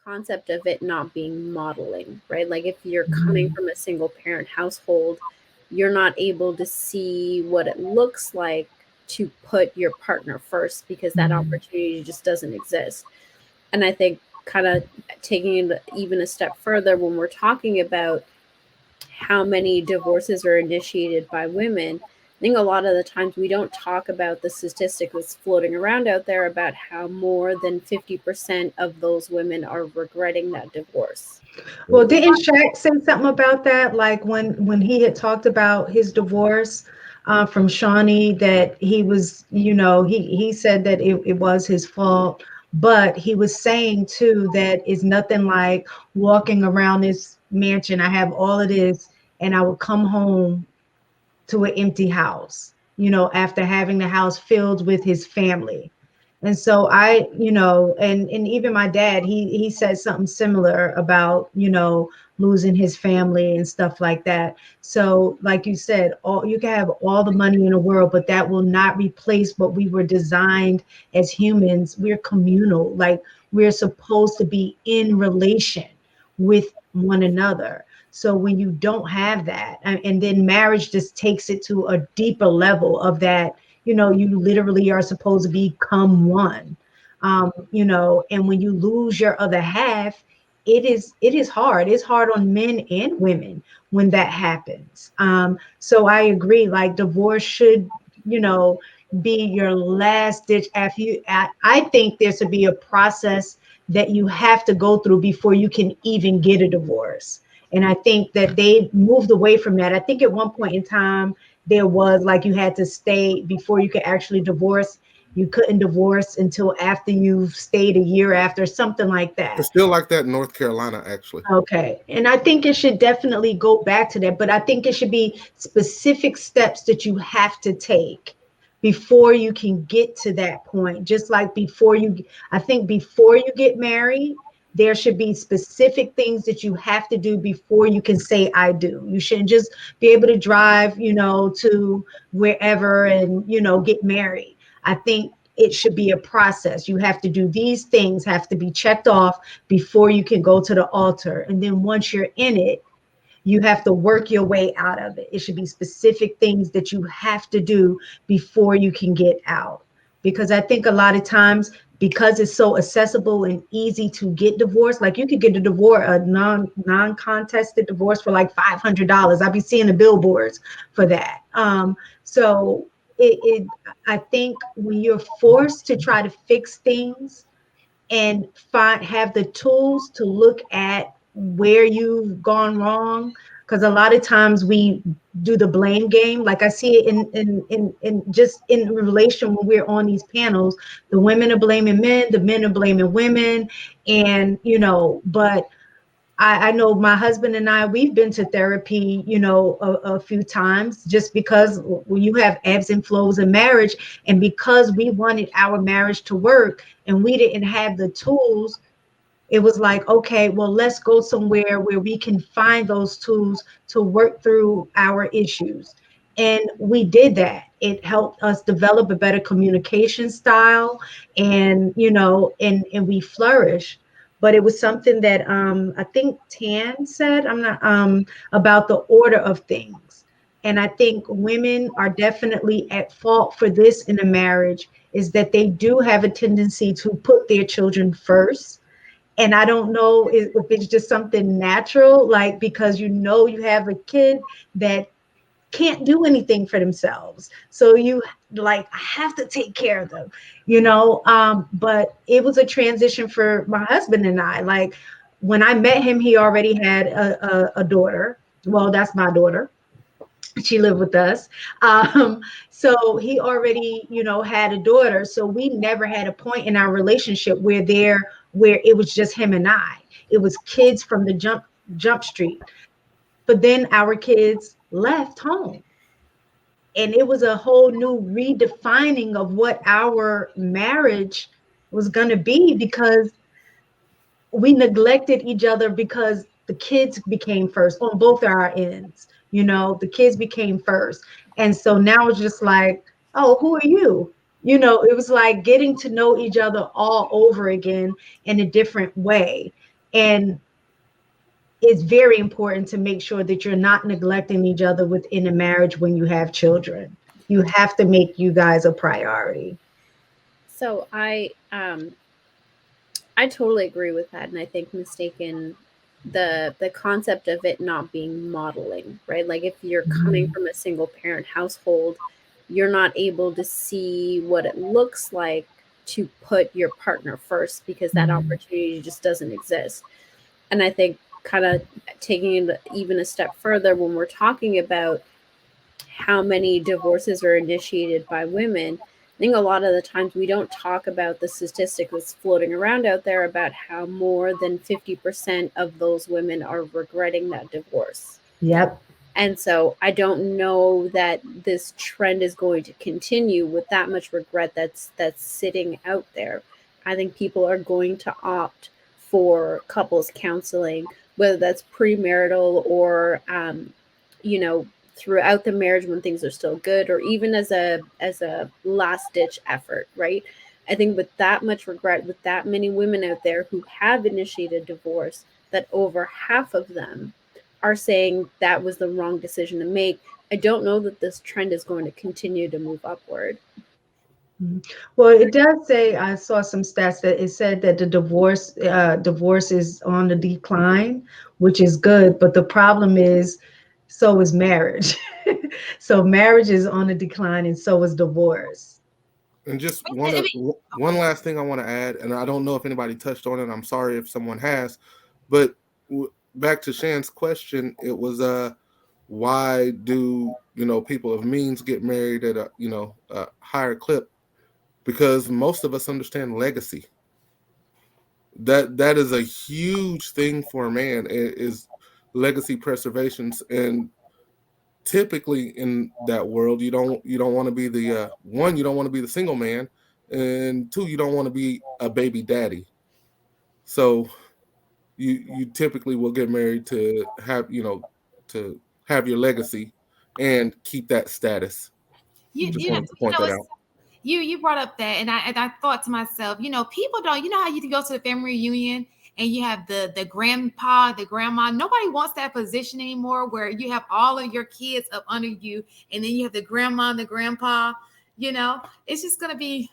concept of it not being modeling, right? Like if you're coming from a single parent household, you're not able to see what it looks like to put your partner first because that opportunity just doesn't exist. And I think kind of taking it even a step further when we're talking about how many divorces are initiated by women, I think a lot of the times we don't talk about the statistic that's floating around out there about how more than 50% of those women are regretting that divorce. Well, didn't Shaq say something about that? Like when he had talked about his divorce from Shawnee, that he was, he said that it was his fault, but he was saying too that it's nothing like walking around this mansion. I have all of this, and I would come home to an empty house, after having the house filled with his family. And so and even my dad, he said something similar about, losing his family and stuff like that. So like you said, all you can have all the money in the world, but that will not replace what we were designed as humans. We're communal, like we're supposed to be in relation with one another. So when you don't have that, and then marriage just takes it to a deeper level of that, you literally are supposed to become one. And when you lose your other half, it is hard. It's hard on men and women when that happens. So I agree, like divorce should, you know, be your last ditch after you. I think there should be a process that you have to go through before you can even get a divorce. And I think that they moved away from that. I think at one point in time, there was like you had to stay before you could actually divorce. You couldn't divorce until after you've stayed a year after, something like It's that. still like that in North Carolina, actually. Okay. And I think it should definitely go back to that, but I think it should be specific steps that you have to take before you can get to that point. Just like I think before you get married, there should be specific things that you have to do before you can say, I do. You shouldn't just be able to drive, to wherever and, get married. I think it should be a process. You have to do these things, have to be checked off before you can go to the altar. And then once you're in it, you have to work your way out of it. It should be specific things that you have to do before you can get out. Because I think a lot of times, because it's so accessible and easy to get divorced, like you could get a non-contested divorce for like $500. I'll be seeing the billboards for that. So I think when you're forced to try to fix things and have the tools to look at where you've gone wrong, because a lot of times we do the blame game. Like I see it in just in relation when we're on these panels, the women are blaming men, the men are blaming women, and but I know my husband and I, we've been to therapy, a few times, just because when you have ebbs and flows in marriage, and because we wanted our marriage to work and we didn't have the tools, it was like, okay, well, let's go somewhere where we can find those tools to work through our issues. And we did that. It helped us develop a better communication style, and and we flourish. But it was something that I think Tan said, I'm not about the order of things. And I think women are definitely at fault for this in a marriage, is that they do have a tendency to put their children first. And I don't know if it's just something natural, like because you have a kid that can't do anything for themselves. So you like, I have to take care of them, but it was a transition for my husband and I. Like when I met him, he already had a daughter. Well, that's my daughter. She lived with us. So he already, had a daughter. So we never had a point in our relationship where it was just him and I. It was kids from the jump street. But then our kids left home. And it was a whole new redefining of what our marriage was going to be, because we neglected each other, because the kids became first on both our ends. The kids became first. And so now it's just like, oh, who are you? It was like getting to know each other all over again in a different way. And it's very important to make sure that you're not neglecting each other within a marriage when you have children. You have to make you guys a priority. So I totally agree with that, and I think mistaken the concept of it not being modeling, right? Like if you're coming Mhm. from a single parent household, you're not able to see what it looks like to put your partner first because that Mhm. opportunity just doesn't exist. And I think kind of taking it even a step further when we're talking about how many divorces are initiated by women. I think a lot of the times we don't talk about the statistic that's floating around out there about how more than 50% of those women are regretting that divorce. Yep. And so I don't know that this trend is going to continue with that much regret that's sitting out there. I think people are going to opt for couples counseling, whether that's premarital or you know throughout the marriage when things are still good, or even as a last ditch effort, right? I think with that much regret, with that many women out there who have initiated divorce, that over half of them are saying that was the wrong decision to make. I don't know that this trend is going to continue to move upward. Mhm. Well, it does say, I saw some stats that it said that the divorce is on the decline, which is good, but the problem is so is marriage. So marriage is on the decline and so is divorce. And just I mean, one last thing I want to add, and I don't know if anybody touched on it. I'm sorry if someone has, but back to Shan's question, it was why do people of means get married at a a higher clip? Because most of us understand legacy. That is a huge thing for a man is legacy preservations, and typically in that world you don't want to be the one, you don't want to be the single man, and two, you don't want to be a baby daddy. So you typically will get married to have to have your legacy and keep that status. Just wanted to point that out. you brought up that, and I thought to myself, people don't. You know how you can go to the family reunion and you have the grandpa, the grandma. Nobody wants that position anymore, where you have all of your kids up under you, and then you have the grandma and the grandpa. It's just gonna be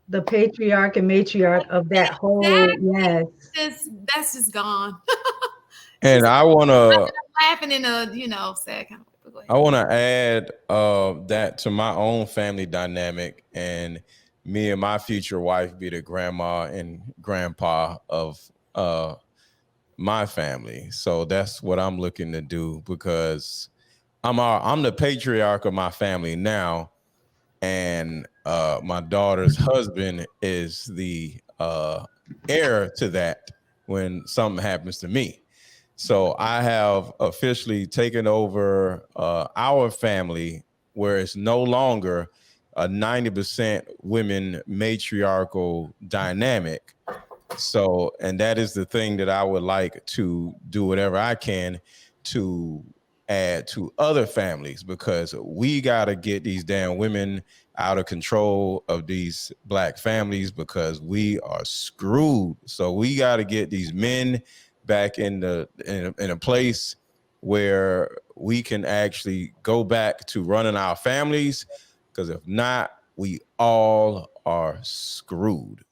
The patriarch and matriarch of that whole, exactly yes. that's just gone. It's And just I wanna laughing in a sad kind of way. But go I ahead. wanna add that to my own family dynamic, and me and my future wife be the grandma and grandpa of my family. So that's what I'm looking to do, because I'm the patriarch of my family now, and my daughter's husband is the heir to that when something happens to me. So I have officially taken over our family, where it's no longer a 90% women matriarchal dynamic. So, and that is the thing that I would like to do whatever I can to add to other families, because we got to get these damn women out of control of these black families, because we are screwed. So we got to get these men back in a place where we can actually go back to running our families, because if not, we all are screwed.